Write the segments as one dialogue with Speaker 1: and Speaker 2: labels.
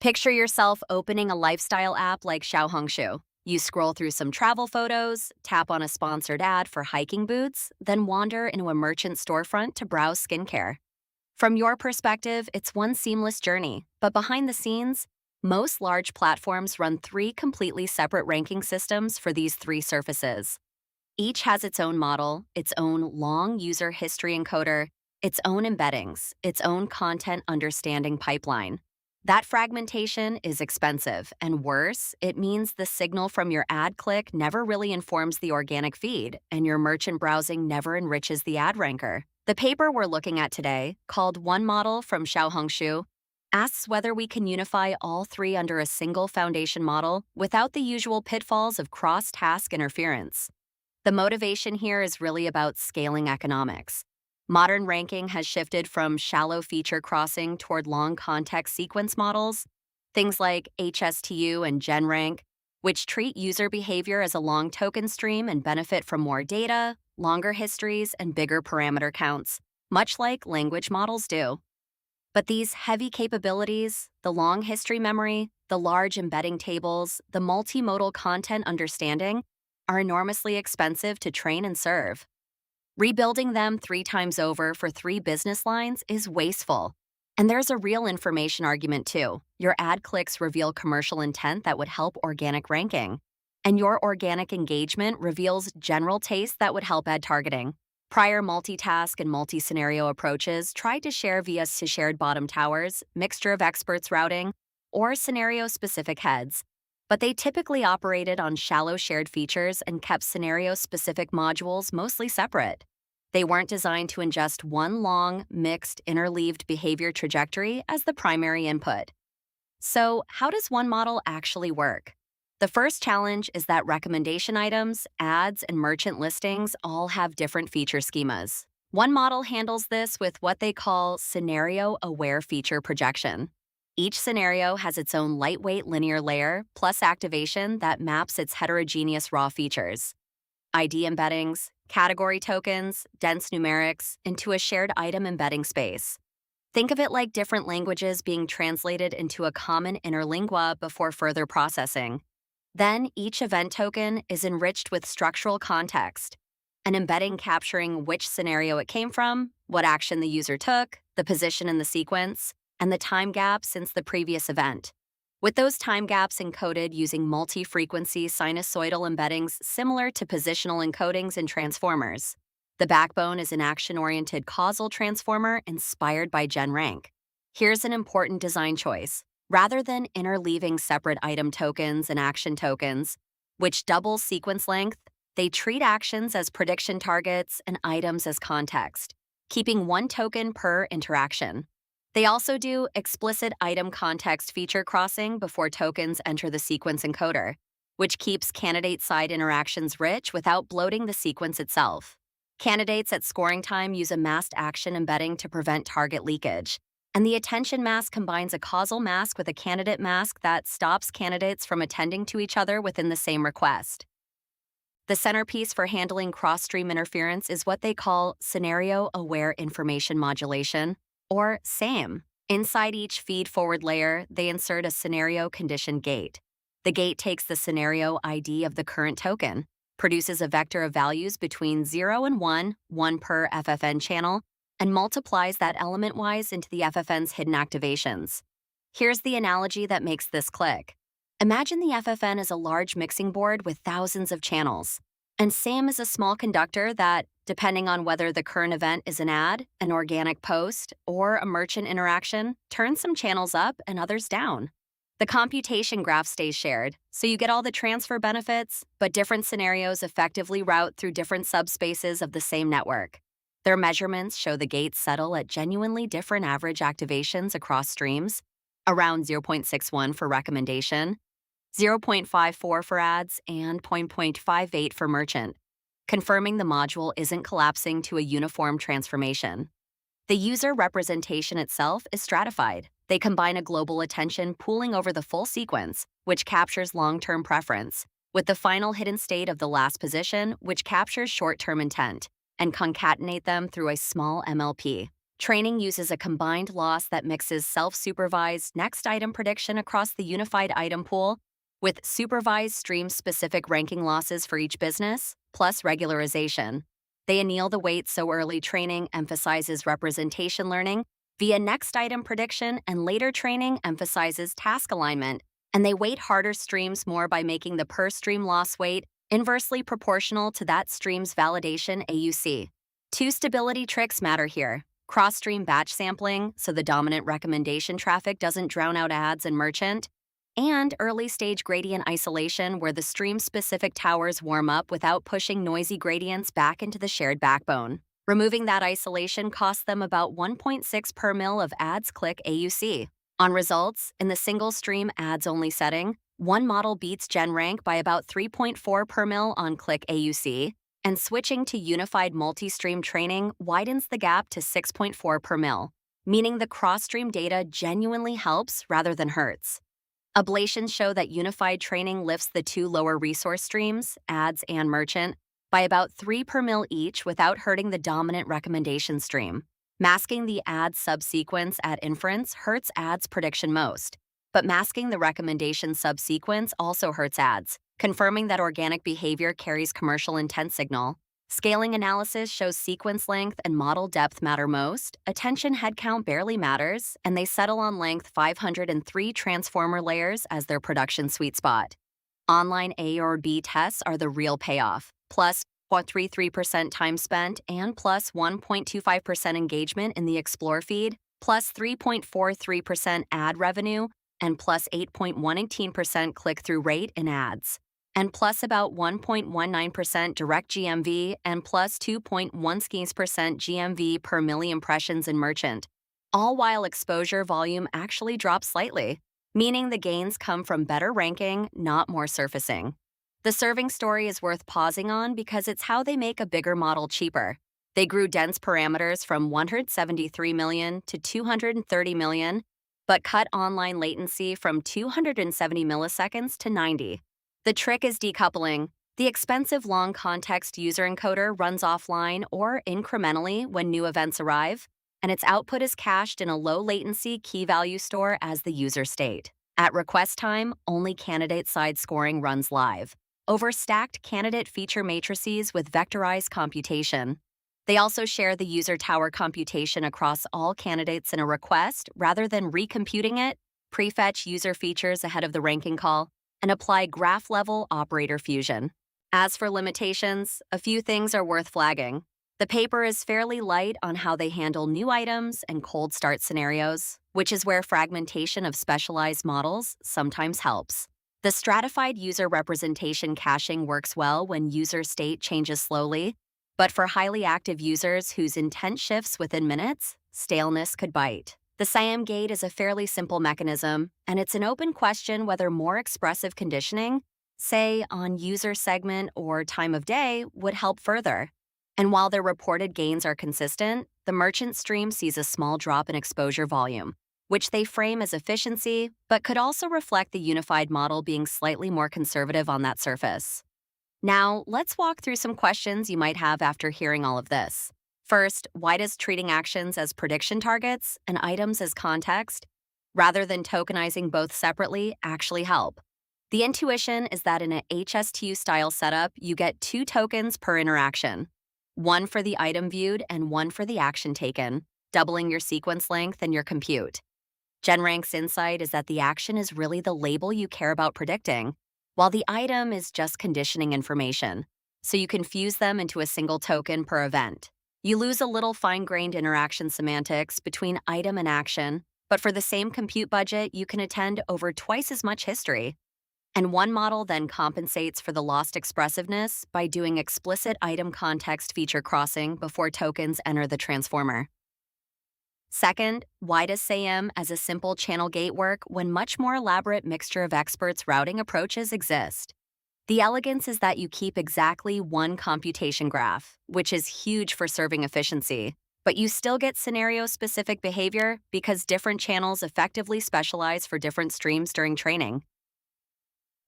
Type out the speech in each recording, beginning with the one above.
Speaker 1: Picture yourself opening a lifestyle app like Xiaohongshu. You scroll through some travel photos, tap on a sponsored ad for hiking boots, then wander into a merchant storefront to browse skincare. From your perspective, it's one seamless journey, but behind the scenes, most large platforms run three completely separate ranking systems for these three surfaces. Each has its own model, its own long user history encoder, its own embeddings, its own content understanding pipeline. That fragmentation is expensive, and worse, it means the signal from your ad click never really informs the organic feed, and your merchant browsing never enriches the ad ranker. The paper we're looking at today, called OneModel from Xiaohongshu, asks whether we can unify all three under a single foundation model without the usual pitfalls of cross-task interference. The motivation here is really about scaling economics. Modern ranking has shifted from shallow feature crossing toward long context sequence models, things like HSTU and GenRank, which treat user behavior as a long token stream and benefit from more data, longer histories, and bigger parameter counts, much like language models do. But these heavy capabilities, the long history memory, the large embedding tables, the multimodal content understanding, are enormously expensive to train and serve. Rebuilding them 3 times over for 3 business lines is wasteful. And there's a real information argument too. Your ad clicks reveal commercial intent that would help organic ranking. And your organic engagement reveals general taste that would help ad targeting. Prior multitask and multi-scenario approaches tried to share via shared bottom towers, mixture of experts routing, or scenario-specific heads. But they typically operated on shallow shared features and kept scenario-specific modules mostly separate. They weren't designed to ingest one long, mixed, interleaved behavior trajectory as the primary input. So, how does OneModel actually work? The first challenge is that recommendation items, ads, and merchant listings all have different feature schemas. OneModel handles this with what they call scenario-aware feature projection. Each scenario has its own lightweight linear layer plus activation that maps its heterogeneous raw features, ID embeddings, category tokens, dense numerics, into a shared item embedding space. Think of it like different languages being translated into a common interlingua before further processing. Then each event token is enriched with structural context, an embedding capturing which scenario it came from, what action the user took, the position in the sequence, and the time gap since the previous event. With those time gaps encoded using multi-frequency sinusoidal embeddings similar to positional encodings in transformers. The backbone is an action-oriented causal transformer inspired by GenRank. Here's an important design choice. Rather than interleaving separate item tokens and action tokens, which double sequence length, they treat actions as prediction targets and items as context, keeping one token per interaction. They also do explicit item context feature crossing before tokens enter the sequence encoder, which keeps candidate-side interactions rich without bloating the sequence itself. Candidates at scoring time use a masked action embedding to prevent target leakage, and the attention mask combines a causal mask with a candidate mask that stops candidates from attending to each other within the same request. The centerpiece for handling cross-stream interference is what they call scenario-aware information modulation, or SAME. Inside each feed-forward layer, they insert a scenario condition gate. The gate takes the scenario ID of the current token, produces a vector of values between 0 and 1, 1 per FFN channel, and multiplies that element-wise into the FFN's hidden activations. Here's the analogy that makes this click. Imagine the FFN as a large mixing board with thousands of channels, and SAM is a small conductor that, depending on whether the current event is an ad, an organic post, or a merchant interaction, turns some channels up and others down. The computation graph stays shared, so you get all the transfer benefits, but different scenarios effectively route through different subspaces of the same network. Their measurements show the gates settle at genuinely different average activations across streams, around 0.61 for recommendation, 0.54 for ads, and 0.58 for merchant, confirming the module isn't collapsing to a uniform transformation. The user representation itself is stratified. They combine a global attention pooling over the full sequence, which captures long-term preference, with the final hidden state of the last position, which captures short-term intent, and concatenate them through a small MLP. Training uses a combined loss that mixes self-supervised next item prediction across the unified item pool with supervised stream-specific ranking losses for each business, plus regularization. They anneal the weight so early training emphasizes representation learning via next item prediction, and later training emphasizes task alignment, and they weight harder streams more by making the per stream loss weight inversely proportional to that stream's validation AUC. Two stability tricks matter here. Cross-stream batch sampling, so the dominant recommendation traffic doesn't drown out ads and merchant, and early-stage gradient isolation where the stream-specific towers warm up without pushing noisy gradients back into the shared backbone. Removing that isolation costs them about 1.6 per mil of ads click AUC. On results, in the single stream ads-only setting, OneModel beats GenRank by about 3.4 per mil on click AUC, and switching to unified multi-stream training widens the gap to 6.4 per mil, meaning the cross-stream data genuinely helps rather than hurts. Ablations show that unified training lifts the two lower resource streams, ads and merchant, by about 3 per mil each without hurting the dominant recommendation stream. Masking the ads subsequence at inference hurts ads prediction most, but masking the recommendation subsequence also hurts ads, confirming that organic behavior carries commercial intent signal. Scaling analysis shows sequence length and model depth matter most, attention headcount barely matters, and they settle on length 503 transformer layers as their production sweet spot. Online A or B tests are the real payoff, plus 0.33% time spent and plus 1.25% engagement in the Explore feed, plus 3.43% ad revenue, and plus 8.18% click-through rate in ads, and plus about 1.19% direct GMV, and plus 2.1% GMV per million impressions in merchant, all while exposure volume actually drops slightly, meaning the gains come from better ranking, not more surfacing. The serving story is worth pausing on because it's how they make a bigger model cheaper. They grew dense parameters from 173 million to 230 million, but cut online latency from 270 milliseconds to 90. The trick is decoupling. The expensive long context user encoder runs offline or incrementally when new events arrive, and its output is cached in a low latency key value store as the user state. At request time, only candidate side scoring runs live, over stacked candidate feature matrices with vectorized computation. They also share the user tower computation across all candidates in a request rather than recomputing it, prefetch user features ahead of the ranking call, and apply graph-level operator fusion. As for limitations, a few things are worth flagging. The paper is fairly light on how they handle new items and cold start scenarios, which is where fragmentation of specialized models sometimes helps. The stratified user representation caching works well when user state changes slowly, but for highly active users whose intent shifts within minutes, staleness could bite. The SIAM gate is a fairly simple mechanism, and it's an open question whether more expressive conditioning, say on user segment or time of day, would help further. And while their reported gains are consistent, the merchant stream sees a small drop in exposure volume, which they frame as efficiency, but could also reflect the unified model being slightly more conservative on that surface. Now, let's walk through some questions you might have after hearing all of this. First, why does treating actions as prediction targets and items as context, rather than tokenizing both separately, actually help? The intuition is that in a HSTU-style setup, you get 2 tokens per interaction, one for the item viewed and one for the action taken, doubling your sequence length and your compute. GenRank's insight is that the action is really the label you care about predicting, while the item is just conditioning information, so you can fuse them into a single token per event. You lose a little fine-grained interaction semantics between item and action, but for the same compute budget, you can attend over twice as much history. And OneModel then compensates for the lost expressiveness by doing explicit item context feature crossing before tokens enter the transformer. Second, why does SAM as a simple channel gate work when much more elaborate mixture of experts routing approaches exist? The elegance is that you keep exactly one computation graph, which is huge for serving efficiency, but you still get scenario-specific behavior because different channels effectively specialize for different streams during training.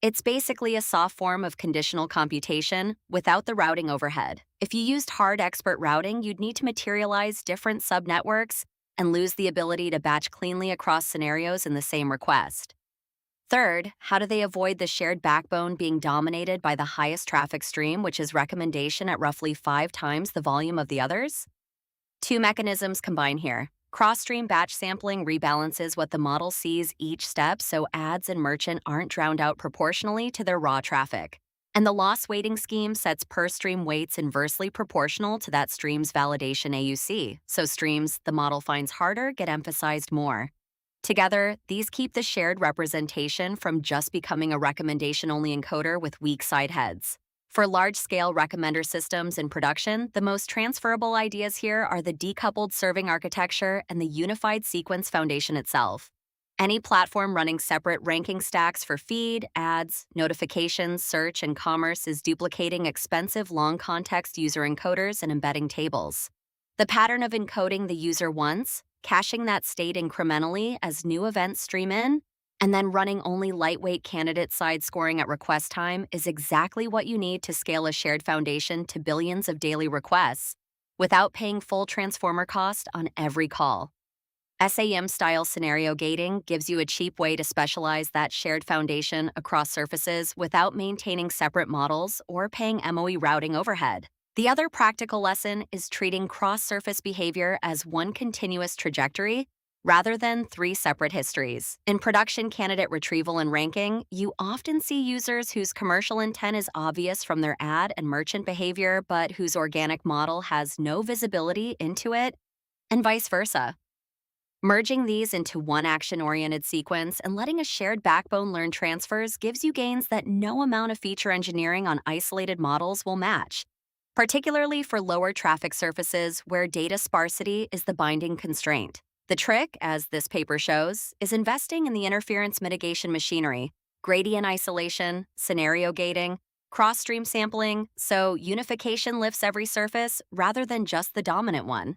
Speaker 1: It's basically a soft form of conditional computation without the routing overhead. If you used hard expert routing, you'd need to materialize different subnetworks and lose the ability to batch cleanly across scenarios in the same request. Third, how do they avoid the shared backbone being dominated by the highest traffic stream, which is recommendation at roughly 5 times the volume of the others? Two mechanisms combine here. Cross-stream batch sampling rebalances what the model sees each step so ads and merchant aren't drowned out proportionally to their raw traffic. And the loss weighting scheme sets per-stream weights inversely proportional to that stream's validation AUC, so streams the model finds harder get emphasized more. Together, these keep the shared representation from just becoming a recommendation-only encoder with weak side heads. For large-scale recommender systems in production, the most transferable ideas here are the decoupled serving architecture and the unified sequence foundation itself. Any platform running separate ranking stacks for feed, ads, notifications, search, and commerce is duplicating expensive long-context user encoders and embedding tables. The pattern of encoding the user once, caching that state incrementally as new events stream in, and then running only lightweight candidate-side scoring at request time is exactly what you need to scale a shared foundation to billions of daily requests without paying full transformer cost on every call. SAM-style scenario gating gives you a cheap way to specialize that shared foundation across surfaces without maintaining separate models or paying MOE routing overhead. The other practical lesson is treating cross-surface behavior as one continuous trajectory rather than 3 separate histories. In production candidate retrieval and ranking, you often see users whose commercial intent is obvious from their ad and merchant behavior, but whose organic model has no visibility into it, and vice versa. Merging these into one action-oriented sequence and letting a shared backbone learn transfers gives you gains that no amount of feature engineering on isolated models will match, particularly for lower traffic surfaces where data sparsity is the binding constraint. The trick, as this paper shows, is investing in the interference mitigation machinery, gradient isolation, scenario gating, cross-stream sampling, so unification lifts every surface rather than just the dominant one.